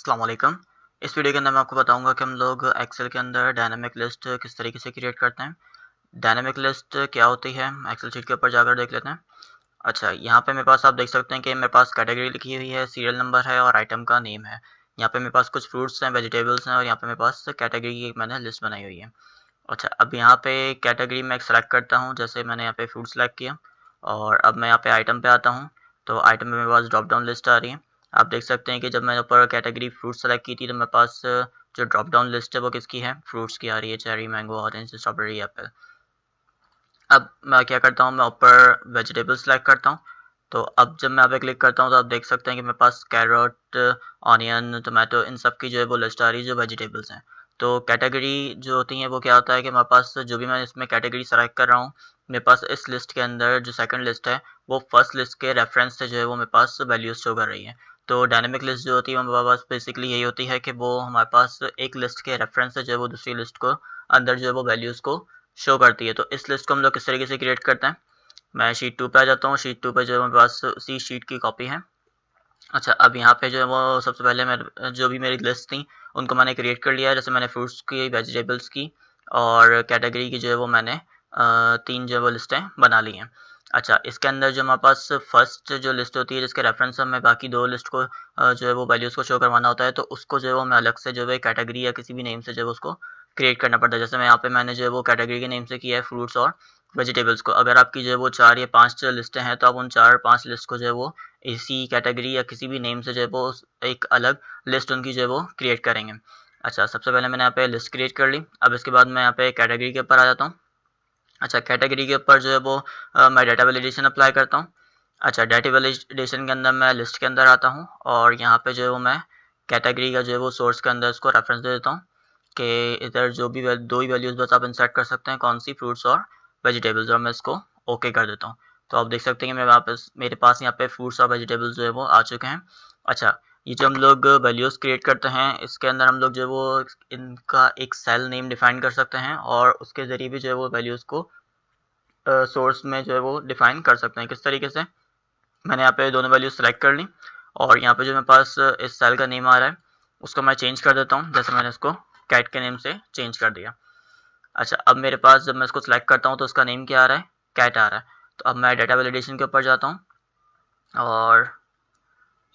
अस्सलाम वालेकुम। इस वीडियो के अंदर मैं आपको बताऊंगा कि हम लोग एक्सेल के अंदर डायनामिक लिस्ट किस तरीके से क्रिएट करते हैं। डायनामिक लिस्ट क्या होती है, एक्सेल शीट के ऊपर जाकर देख लेते हैं। अच्छा, यहाँ पे मेरे पास आप देख सकते हैं कि मेरे पास कैटेगरी लिखी हुई है, सीरियल नंबर है और आइटम का नेम है। यहाँ पे मेरे पास कुछ फ्रूट्स हैं, वेजिटेबल्स हैं और यहाँ पे मेरे पास कैटेगरी की एक मैंने लिस्ट बनाई हुई है। अच्छा, अब यहाँ पे कैटेगरी में एक सेलेक्ट करता हूँ, जैसे मैंने यहाँ पे फ्रूट सेलेक्ट किया और अब मैं यहाँ पे आइटम पे आता हूँ। तो आइटम में मेरे पास ड्रॉप डाउन लिस्ट आ रही है। आप देख सकते हैं कि जब मैंने ऊपर कैटेगरी फ्रूट सेलेक्ट की थी तो मेरे पास जो ड्रॉप डाउन लिस्ट है वो किसकी है, फ्रूट्स की आ रही है, cherry, mango, orange, strawberry, Apple. अब मैं क्या करता हूँ, मैं ऊपर वेजिटेबल सेलेक्ट करता हूँ। तो अब जब मैं यहाँ पे क्लिक करता हूँ तो आप देख सकते हैं कि मेरे पास कैरेट, ऑनियन, टोमेटो, इन सब की जो है वो लिस्ट आ रही है जो वेजिटेबल्स हैं। तो कैटेगरी जो होती है वो क्या होता है कि मेरे पास जो भी मैं इसमें कैटेगरी सेलेक्ट कर रहा हूँ, मेरे पास इस लिस्ट के अंदर जो सेकंड लिस्ट है वो फर्स्ट लिस्ट के रेफरेंस से जो है वो मेरे पास वैल्यूज शो कर रही है। तो डायनेमिक लिस्ट जो होती है मेरे पास बेसिकली यही होती है कि वो हमारे पास एक लिस्ट के रेफरेंस से जो है वो दूसरी लिस्ट को अंदर जो है वो वैल्यूज़ को शो करती है। तो इस लिस्ट को हम लोग किस तरीके से क्रिएट करते हैं, मैं शीट 2 पे आ जाता हूँ। शीट 2 पे जो है मेरे पास उसी शीट की कॉपी है। अच्छा, अब यहाँ पे जो है वो सबसे पहले मैं जो भी मेरी लिस्ट थी उनको मैंने क्रिएट कर लिया है। जैसे मैंने फ्रूट्स की, वेजिटेबल्स की और कैटेगरी की जो है वो मैंने 3 जो है वो लिस्टें बना ली हैं। अच्छा, इसके अंदर जो हमारे पास फर्स्ट जो लिस्ट होती है जिसके रेफरेंस से हमें बाकी 2 लिस्ट को जो है वो वैल्यूज़ को शो करवाना होता है, तो उसको जो है वो हमें अलग से जो है कैटेगरी या किसी भी नेम से जो है उसको क्रिएट करना पड़ता है। जैसे मैं यहाँ पे मैंने जो है वो कैटेगरी के नेम से किया है फ्रूट्स और वेजिटेबल्स को। अगर आपकी जो है वो 4 या 5 लिस्टें हैं तो आप उन 4-5 लिस्ट को जो है वो इसी कैटेगरी या किसी भी नेम से जो है वो एक अलग लिस्ट उनकी जो है वो क्रिएट करेंगे। अच्छा, सबसे पहले मैंने यहाँ पे लिस्ट क्रिएट कर ली। अब इसके बाद मैं यहाँ पे कैटेगरी के ऊपर आ जाता हूँ। अच्छा, कैटेगरी के ऊपर जो है वो मैं डाटा वैलिडेशन अप्लाई करता हूँ। अच्छा, डाटा वैलिडेशन के अंदर मैं लिस्ट के अंदर आता हूँ और यहाँ पे जो है वो मैं कैटेगरी का जो है वो सोर्स के अंदर इसको रेफरेंस दे देता हूँ कि इधर जो भी दो ही वैल्यूज़ बस आप इंसर्ट कर सकते हैं, कौन सी, फ्रूट्स और वेजिटेबल्स, और मैं इसको ओके कर देता हूँ। तो आप देख सकते हैं कि मेरे पास यहाँ पे फ्रूट्स और वेजिटेबल्स जो है वो आ चुके हैं। अच्छा, ये जो हम लोग वैल्यूज़ क्रिएट करते हैं इसके अंदर हम लोग जो है वो इनका एक सेल नेम डिफाइन कर सकते हैं और उसके ज़रिए भी जो है वो वैल्यूज़ को सोर्स में जो है वो डिफाइन कर सकते हैं। किस तरीके से, मैंने यहाँ पे दोनों वैल्यूज सेलेक्ट कर ली और यहाँ पे जो मेरे पास इस सेल का नेम आ रहा है उसको मैं चेंज कर देता हूँ। जैसे मैंने इसको कैट के नेम से चेंज कर दिया। अच्छा, अब मेरे पास जब मैं इसको सेलेक्ट करता हूँ तो उसका नेम क्या आ रहा है, कैट आ रहा है। तो अब मैं डाटा वैलिडेशन के ऊपर जाता हूँ और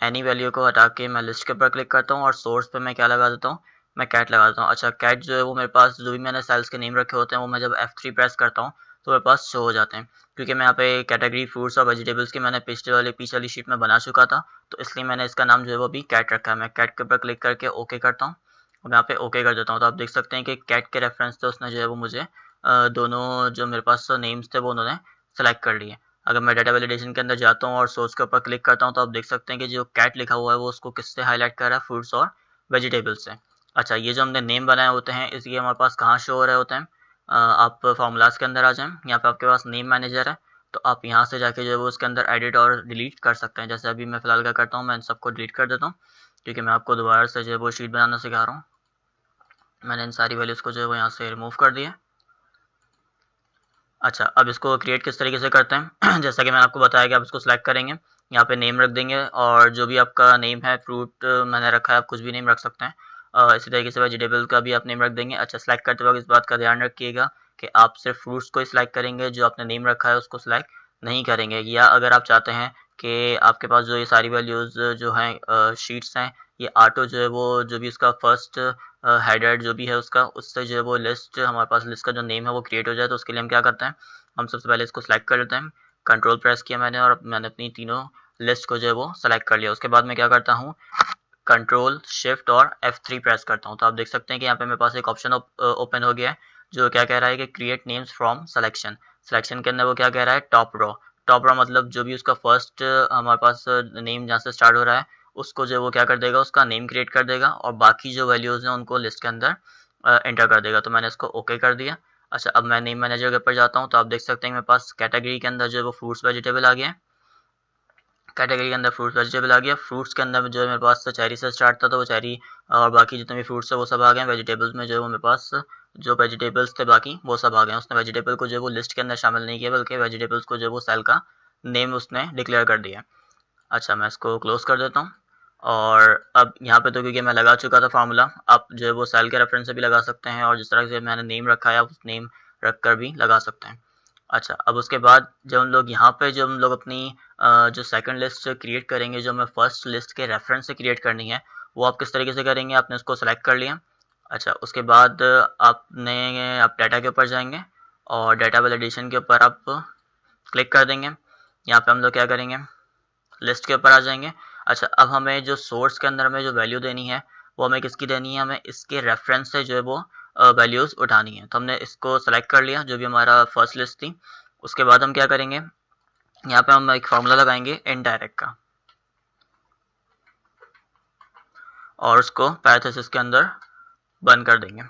एनी वैल्यू को हटा के मैं लिस्ट के ऊपर क्लिक करता हूँ और सोर्स पे मैं क्या लगा देता हूँ, मैं कैट लगा देता हूँ। अच्छा, कैट जो है वो मेरे पास जो भी मैंने सेल्स के नेम रखे होते हैं वो मैं जब F3 प्रेस करता हूँ तो मेरे पास शो हो जाते हैं, क्योंकि मैं यहाँ पे कैटेगरी फ्रूट्स और वेजिटेबल्स की मैंने पीछे वाली शीट में बना चुका था, तो इसलिए मैंने इसका नाम जो है वो भी कैट रखा है। मैं कैट के ऊपर क्लिक करके ओके करता हूँ और मैं यहाँ पे ओके कर देता हूँ। तो आप देख सकते हैं कि कैट के रेफरेंस से उसने जो है वो मुझे दोनों जो मेरे पास नेम्स थे वो उन्होंने सेलेक्ट कर लिए। अगर मैं डाटा वैलिडेशन के अंदर जाता हूँ और सोर्स के ऊपर क्लिक करता हूँ तो आप देख सकते हैं कि जो कैट लिखा हुआ है वो उसको किससे हाईलाइट कर रहा है, फ्रूट्स और वेजिटेबल्स से। अच्छा, ये जो हमने नेम बनाए होते हैं इसलिए हमारे पास कहाँ शो हो रहे होते हैं, आप फार्मूलाज के अंदर आ जाएं। यहाँ पे आपके पास नेम मैनेजर है, तो आप यहाँ से जाके जो है वो उसके अंदर एडिट और डिलीट कर सकते हैं। जैसे अभी मैं फिलहाल क्या करता हूँ, मैं इन सबको डिलीट कर देता हूँ क्योंकि मैं आपको दोबारा से जो है वो शीट बनाना सिखा रहा हूँ। मैंने इन सारी वैल्यूज़ को जो है वो यहाँ से रिमूव कर दिया। अच्छा, अब इसको क्रिएट किस तरीके से करते हैं जैसा कि मैंने आपको बताया कि आप इसको सिलेक्ट करेंगे, यहाँ पे नेम रख देंगे और जो भी आपका नेम है, फ्रूट मैंने रखा है, आप कुछ भी नेम रख सकते हैं। इसी तरीके से वेजिटेबल का भी आप नेम रख देंगे। अच्छा, सिलेक्ट करते वक्त इस बात का ध्यान रखिएगा कि आप सिर्फ फ्रूट्स को ही सिलेक्ट करेंगे, जो आपने नेम रखा है उसको सिलेक्ट नहीं करेंगे। या अगर आप चाहते हैं कि आपके पास जो ये सारी वैल्यूज़ जो हैं शीट्स हैं, ये ऑटो जो है वो जो भी उसका फर्स्ट हेडर जो भी है उसका, उससे जो है वो लिस्ट, हमारे पास लिस्ट का जो नेम है वो क्रिएट हो जाए, तो उसके लिए हम क्या करते हैं, हम सबसे पहले इसको सेलेक्ट कर लेते हैं। कंट्रोल प्रेस किया मैंने और मैंने अपनी तीनों लिस्ट को जो है वो सेलेक्ट कर लिया। उसके बाद मैं क्या करता हूँ, कंट्रोल शिफ्ट और F3 प्रेस करता हूँ। तो आप देख सकते हैं कि यहाँ पे मेरे पास एक ऑप्शन ओपन हो गया है जो क्या कह रहा है कि create names from selection. Selection के अंदर वो क्या कह रहा है, टॉप रो। टॉप रो मतलब जो भी उसका फर्स्ट हमारे पास नेम जहाँ से स्टार्ट हो रहा है उसको जो वो क्या कर देगा, उसका नेम क्रिएट कर देगा और बाकी जो वैल्यूज़ हैं उनको लिस्ट के अंदर एंटर कर देगा। तो मैंने इसको ओके कर दिया। अच्छा, अब मैं नेम मैनेजर के ऊपर जाता हूँ तो आप देख सकते हैं मेरे पास कैटेगरी के अंदर जो है वो फ्रूट्स वेजिटेबल आ गया है। कैटेगरी के अंदर फ्रूट्स वेजिटेबल आ गया। फ्रूट्स के अंदर जो है मेरे पास चेरी से स्टार्ट था तो वो चेरी और बाकी जितने भी फ्रूट्स है वो सब आ गए। वेजिटेबल्स में जो है वो मेरे पास जो वेजिटेबल्स थे बाकी वो सब आ गए। उसने वेजिटेबल को जो है वो लिस्ट के अंदर शामिल नहीं किया, बल्कि वेजिटेबल्स को जो है वो सेल का नेम उसने डिक्लेयर कर दिया। अच्छा, मैं इसको क्लोज कर देता हूँ और अब यहाँ पे तो क्योंकि मैं लगा चुका था फार्मूला, आप जो है वो सेल के रेफरेंस से भी लगा सकते हैं और जिस तरह से मैंने नेम रखा है आप उस नेम रख कर भी लगा सकते हैं। अच्छा, अब उसके बाद जब हम लोग यहाँ पे जब हम लोग अपनी जो सेकंड लिस्ट क्रिएट करेंगे, जो हमें फर्स्ट लिस्ट के रेफरेंस से क्रिएट करनी है, वो आप किस तरीके से करेंगे, आपने उसको सेलेक्ट कर लिया। अच्छा, उसके बाद आप डाटा के ऊपर जाएंगे और डाटा वैलिडेशन के ऊपर आप क्लिक कर देंगे। यहाँ पे हम लोग क्या करेंगे, लिस्ट के ऊपर आ जाएंगे। अच्छा, अब हमें जो सोर्स के अंदर हमें जो वैल्यू देनी है वो हमें किसकी देनी है, हमें इसके रेफरेंस से जो है वो वैल्यूज़ उठानी है। तो हमने इसको सेलेक्ट कर लिया जो भी हमारा फर्स्ट लिस्ट थी। उसके बाद हम क्या करेंगे, यहाँ पे हम एक फार्मूला लगाएंगे इनडायरेक्ट का और उसको पैरेंथेसिस के अंदर बंद कर देंगे।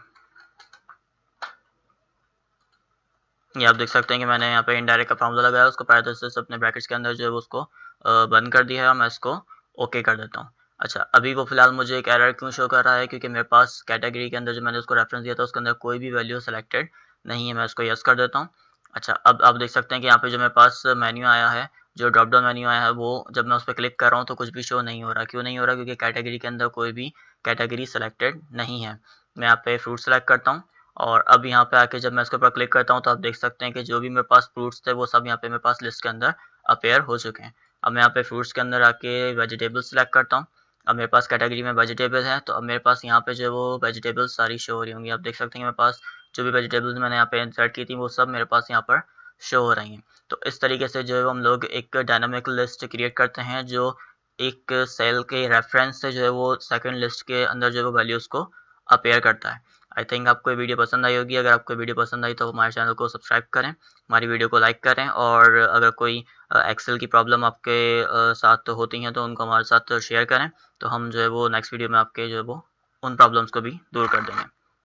ये आप देख सकते हैं कि मैंने यहाँ पे इनडायरेक्ट का फार्मूला लगाया, उसको पैरेंथेसिस अपने ब्रैकेट्स के अंदर जो है वो उसको बंद कर दिया है और मैं इसको ओके कर देता हूँ। अच्छा, अभी वो फिलहाल मुझे एक एरर क्यों शो कर रहा है, क्योंकि मेरे पास कैटेगरी के अंदर जो मैंने उसको रेफरेंस दिया था उसके अंदर कोई भी वैल्यू सेलेक्टेड नहीं है। मैं उसको यस कर देता हूँ। अच्छा, अब आप देख सकते हैं कि यहाँ पे जो मेरे पास मेन्यू आया है, जो ड्रॉप डाउन मेन्यू आया है, वो जब मैं उस पर क्लिक कर रहा हूँ तो कुछ भी शो नहीं हो रहा। क्यों नहीं हो रहा, क्योंकि कैटेगरी के अंदर कोई भी कैटेगरी सेलेक्टेड नहीं है। मैं यहाँ पे फ्रूट सेलेक्ट करता हूँ और अब यहाँ पे आके जब मैं इसके ऊपर क्लिक करता हूँ तो आप देख सकते हैं कि जो भी मेरे पास फ्रूट्स थे वो सब यहाँ पे मेरे पास लिस्ट के अंदर अपेयर हो चुके हैं। अब मैं यहाँ पे फ्रूट्स के अंदर आके वेजिटेबल सेलेक्ट करता हूँ। अब मेरे पास कैटेगरी में वेजिटेबल है तो अब मेरे पास यहाँ पे जो है वो वेजिटेबल्स सारी शो हो रही होंगी। आप देख सकते हैं कि मेरे पास जो भी वेजिटेबल्स मैंने यहाँ पे इंसर्ट की थी वो सब मेरे पास यहाँ पर शो हो रही हैं। तो इस तरीके से जो है हम लोग एक डायनामिक लिस्ट क्रिएट करते हैं जो एक सेल के रेफरेंस से जो है वो सेकंड लिस्ट के अंदर जो है वो वैल्यूज़ को अपेयर करता है। आई थिंक आपको ये वीडियो पसंद आई होगी। अगर आपको वीडियो पसंद आई तो हमारे चैनल को सब्सक्राइब करें, हमारी वीडियो को लाइक करें और अगर कोई एक्सेल की प्रॉब्लम आपके साथ होती हैं तो उनको हमारे साथ शेयर करें, तो हम जो है वो नेक्स्ट वीडियो में आपके जो है वो उन प्रॉब्लम्स को भी दूर कर देंगे।